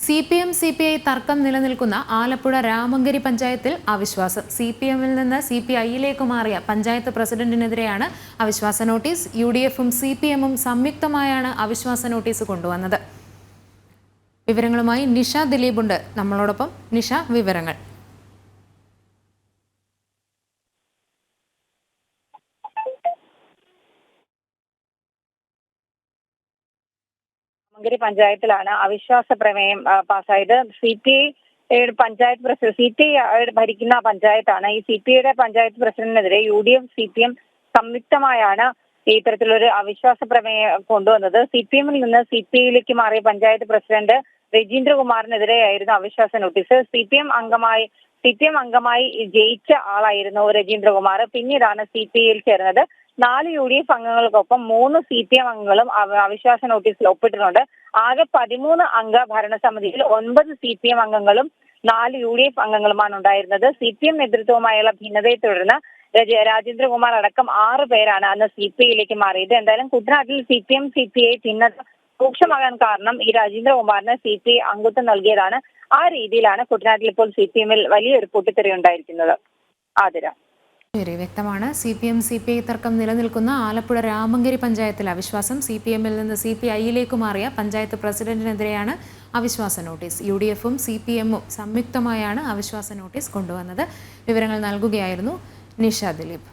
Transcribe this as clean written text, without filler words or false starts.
CPM CPI തർക്കം നിലനിൽക്കുന്ന ആലപ്പുഴ രാമങ്കരി പഞ്ചായത്തിൽ അവിശ്വാസം. CPMൽ നിന്ന് CPIയിലേക്ക് മാറിയ പഞ്ചായത്ത് പ്രസിഡന്റിനെതിരെയാണ് അവിശ്വാസ നോട്ടീസ്. UDFും CPMും സംയുക്തമായാണ് അവിശ്വാസ നോട്ടീസ് കൊണ്ടുവന്നത്. വിവരങ്ങളുമായി നിഷ ദിലീപ് ഉണ്ട് നമ്മളോടൊപ്പം. നിഷ, വിവരങ്ങൾ. രാമങ്കരി പഞ്ചായത്തിലാണ് അവിശ്വാസ പ്രമേയം പാസ്സായത്. CPI പഞ്ചായത്ത് പ്രസിഡന്റ്, CPI ഭരിക്കുന്ന പഞ്ചായത്താണ്. ഈ CPIയുടെ പഞ്ചായത്ത് പ്രസിഡന്റിനെതിരെ UDF CPM സംയുക്തമായാണ് ഇത്തരത്തിലൊരു അവിശ്വാസ പ്രമേയം കൊണ്ടുവന്നത്. CPMൽ നിന്ന് CPIയിലേക്ക് മാറിയ പഞ്ചായത്ത് പ്രസിഡന്റ് രജീന്ദ്രകുമാറിനെതിരെയായിരുന്നു അവിശ്വാസ നോട്ടീസ്. CPM അംഗമായി ജയിച്ച ആളായിരുന്നു രജീന്ദ്രകുമാർ. പിന്നീടാണ് CPIയിൽ ചേർന്നത്. 4 UDF അംഗങ്ങൾക്കൊപ്പം 3 CPM അംഗങ്ങളും അവിശ്വാസ നോട്ടീസിൽ ഒപ്പിട്ടിട്ടുണ്ട്. ആകെ 13 അംഗ ഭരണസമിതിയിൽ 9 CPM അംഗങ്ങളും 4 UDF അംഗങ്ങളുമാണ് ഉണ്ടായിരുന്നത്. CPM നേതൃത്വവുമായുള്ള ഭിന്നതയെ തുടർന്ന് രാജേന്ദ്രകുമാർ അടക്കം 6 പേരാണ് അന്ന് CPIയിലേക്ക് മാറിയത്. എന്തായാലും കുട്ടനാട്ടിൽ CPM CPI ഭിന്നത രൂക്ഷമാകാൻ കാരണം ഈ രാജേന്ദ്രകുമാറിന് CPI അംഗത്വം നൽകിയതാണ്. ആ രീതിയിലാണ് കുട്ടനാട്ടിൽ ഇപ്പോൾ CPMൽ വലിയൊരു പൊട്ടിത്തെറി ഉണ്ടായിരിക്കുന്നത്. ആതിര. ശരി, വ്യക്തമാണ്. CPM CPI തർക്കം നിലനിൽക്കുന്ന ആലപ്പുഴ രാമങ്കരി പഞ്ചായത്തിൽ അവിശ്വാസം. CPMൽ നിന്ന് CPIയിലേക്ക് മാറിയ പഞ്ചായത്ത് പ്രസിഡന്റിനെതിരെയാണ് അവിശ്വാസ നോട്ടീസ്. UDFും CPMും സംയുക്തമായാണ് അവിശ്വാസ നോട്ടീസ് കൊണ്ടുവന്നത്. വിവരങ്ങൾ നൽകുകയായിരുന്നു നിഷ ദിലീപ്.